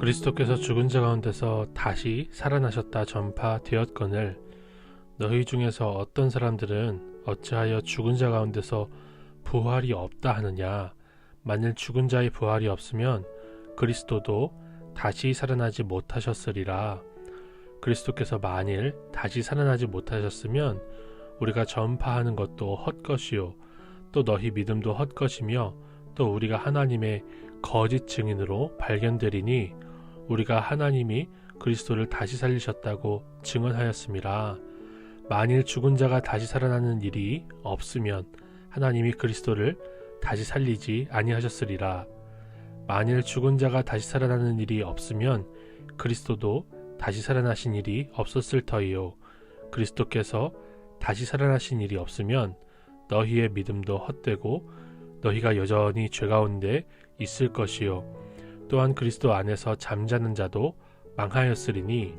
그리스도께서 죽은 자 가운데서 다시 살아나셨다 전파되었거늘 너희 중에서 어떤 사람들은 어찌하여 죽은 자 가운데서 부활이 없다 하느냐. 만일 죽은 자의 부활이 없으면 그리스도도 다시 살아나지 못하셨으리라. 그리스도께서 만일 다시 살아나지 못하셨으면 우리가 전파하는 것도 헛것이요 또 너희 믿음도 헛것이며 또 우리가 하나님의 거짓 증인으로 발견되리니 우리가 하나님이 그리스도를 다시 살리셨다고 증언하였음이라. 만일 죽은 자가 다시 살아나는 일이 없으면 하나님이 그리스도를 다시 살리지 아니하셨으리라. 만일 죽은 자가 다시 살아나는 일이 없으면 그리스도도 다시 살아나신 일이 없었을 터이요. 그리스도께서 다시 살아나신 일이 없으면 너희의 믿음도 헛되고 너희가 여전히 죄 가운데 있을 것이요. 또한 그리스도 안에서 잠자는 자도 망하였으리니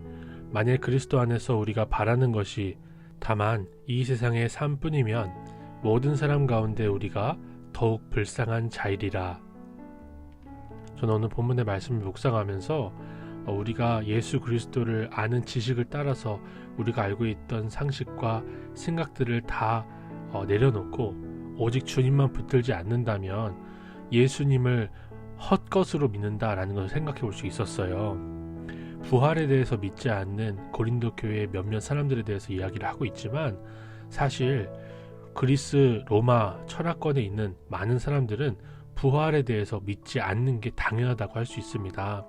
만일 그리스도 안에서 우리가 바라는 것이 다만 이 세상의 삶뿐이면 모든 사람 가운데 우리가 더욱 불쌍한 자이리라. 저는 오늘 본문의 말씀을 묵상하면서 우리가 예수 그리스도를 아는 지식을 따라서 우리가 알고 있던 상식과 생각들을 다 내려놓고 오직 주님만 붙들지 않는다면 예수님을 헛것으로 믿는다라는 것을 생각해 볼 수 있었어요. 부활에 대해서 믿지 않는 고린도 교회의 몇몇 사람들에 대해서 이야기를 하고 있지만 사실 그리스 로마 철학권에 있는 많은 사람들은 부활에 대해서 믿지 않는 게 당연하다고 할 수 있습니다.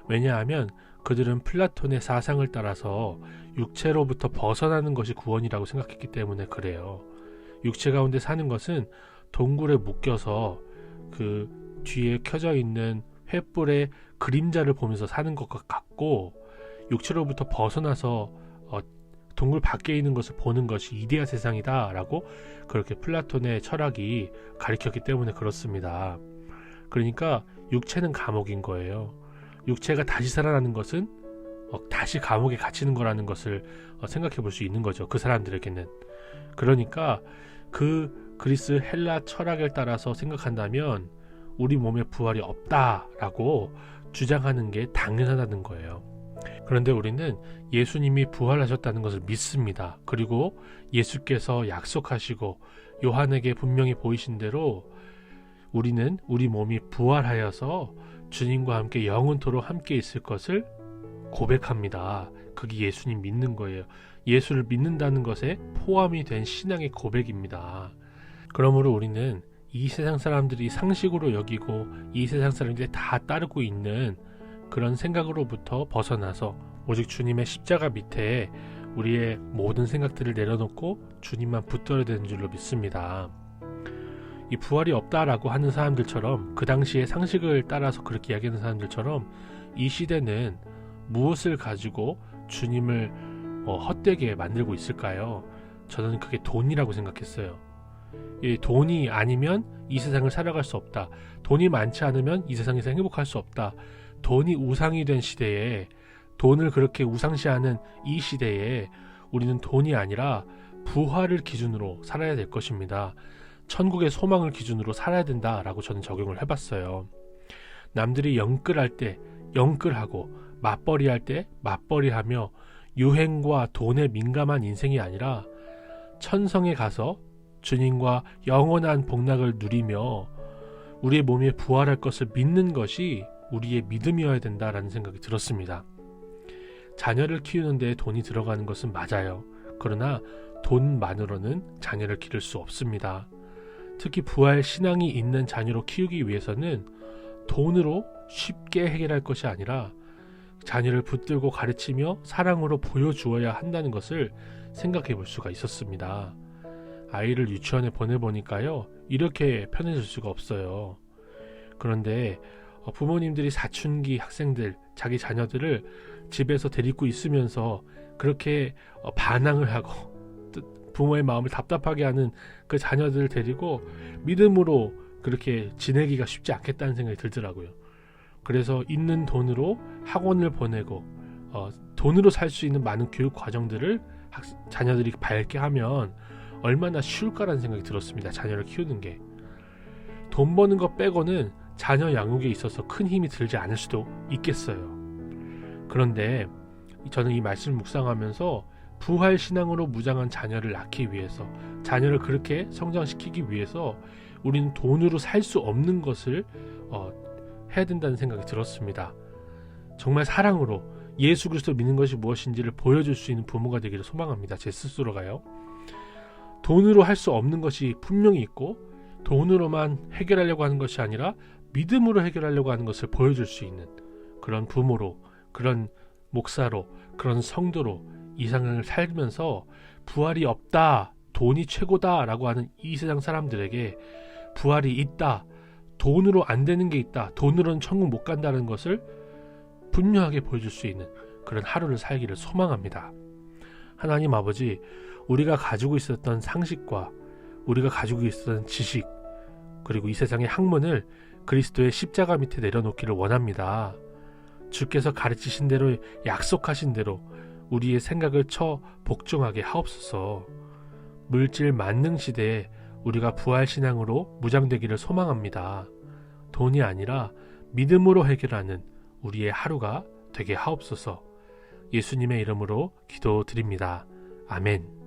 왜냐하면 그들은 플라톤의 사상을 따라서 육체로부터 벗어나는 것이 구원이라고 생각했기 때문에 그래요. 육체 가운데 사는 것은 동굴에 묶여서 그 뒤에 켜져 있는 횃불의 그림자를 보면서 사는 것과 같고 육체로부터 벗어나서 동굴 밖에 있는 것을 보는 것이 이데아 세상이다 라고 그렇게 플라톤의 철학이 가르쳤기 때문에 그렇습니다. 그러니까 육체는 감옥인 거예요. 육체가 다시 살아나는 것은 다시 감옥에 갇히는 거라는 것을 생각해 볼 수 있는 거죠. 그 사람들에게는. 그러니까 그 그리스 헬라 철학을 따라서 생각한다면 우리 몸에 부활이 없다라고 주장하는 게 당연하다는 거예요. 그런데 우리는 예수님이 부활하셨다는 것을 믿습니다. 그리고 예수께서 약속하시고 요한에게 분명히 보이신 대로 우리는 우리 몸이 부활하여서 주님과 함께 영원토록 함께 있을 것을 고백합니다. 그게 예수님 믿는 거예요. 예수를 믿는다는 것에 포함이 된 신앙의 고백입니다. 그러므로 우리는 이 세상 사람들이 상식으로 여기고 이 세상 사람들이 다 따르고 있는 그런 생각으로부터 벗어나서 오직 주님의 십자가 밑에 우리의 모든 생각들을 내려놓고 주님만 붙들어야 되는 줄로 믿습니다. 이 부활이 없다라고 하는 사람들처럼 그 당시의 상식을 따라서 그렇게 이야기하는 사람들처럼 이 시대는 무엇을 가지고 주님을 헛되게 만들고 있을까요? 저는 그게 돈이라고 생각했어요. 이 돈이 아니면 이 세상을 살아갈 수 없다. 돈이 많지 않으면 이 세상에서 행복할 수 없다. 돈이 우상이 된 시대에 돈을 그렇게 우상시하는 이 시대에 우리는 돈이 아니라 부활을 기준으로 살아야 될 것입니다. 천국의 소망을 기준으로 살아야 된다라고 저는 적용을 해봤어요. 남들이 영끌할 때 영끌하고 맞벌이할 때 맞벌이하며 유행과 돈에 민감한 인생이 아니라 천성에 가서 주님과 영원한 복락을 누리며 우리의 몸에 부활할 것을 믿는 것이 우리의 믿음이어야 된다라는 생각이 들었습니다. 자녀를 키우는 데 돈이 들어가는 것은 맞아요. 그러나 돈만으로는 자녀를 기를 수 없습니다. 특히 부활 신앙이 있는 자녀로 키우기 위해서는 돈으로 쉽게 해결할 것이 아니라 자녀를 붙들고 가르치며 사랑으로 보여주어야 한다는 것을 생각해 볼 수가 있었습니다. 아이를 유치원에 보내보니까요, 이렇게 편해질 수가 없어요. 그런데 부모님들이 사춘기 학생들, 자기 자녀들을 집에서 데리고 있으면서 그렇게 반항을 하고 부모의 마음을 답답하게 하는 그 자녀들을 데리고 믿음으로 그렇게 지내기가 쉽지 않겠다는 생각이 들더라고요. 그래서 있는 돈으로 학원을 보내고 돈으로 살 수 있는 많은 교육 과정들을 자녀들이 밟게 하면 얼마나 쉬울까라는 생각이 들었습니다. 자녀를 키우는 게. 돈 버는 것 빼고는 자녀 양육에 있어서 큰 힘이 들지 않을 수도 있겠어요. 그런데 저는 이 말씀을 묵상하면서 부활 신앙으로 무장한 자녀를 낳기 위해서, 자녀를 그렇게 성장시키기 위해서 우리는 돈으로 살 수 없는 것을 해야 된다는 생각이 들었습니다. 정말 사랑으로 예수 그리스도를 믿는 것이 무엇인지를 보여줄 수 있는 부모가 되기를 소망합니다. 제 스스로가요. 돈으로 할 수 없는 것이 분명히 있고, 돈으로만 해결하려고 하는 것이 아니라 믿음으로 해결하려고 하는 것을 보여줄 수 있는 그런 부모로, 그런 목사로, 그런 성도로 이 세상을 살면서 부활이 없다, 돈이 최고다 라고 하는 이 세상 사람들에게 부활이 있다, 돈으로 안 되는 게 있다, 돈으로는 천국 못 간다는 것을 분명하게 보여줄 수 있는 그런 하루를 살기를 소망합니다. 하나님 아버지, 우리가 가지고 있었던 상식과 우리가 가지고 있었던 지식, 그리고 이 세상의 학문을 그리스도의 십자가 밑에 내려놓기를 원합니다. 주께서 가르치신 대로, 약속하신 대로 우리의 생각을 복종하게 하옵소서. 물질 만능 시대에 우리가 부활신앙으로 무장되기를 소망합니다. 돈이 아니라 믿음으로 해결하는 우리의 하루가 되게 하옵소서. 예수님의 이름으로 기도드립니다. 아멘.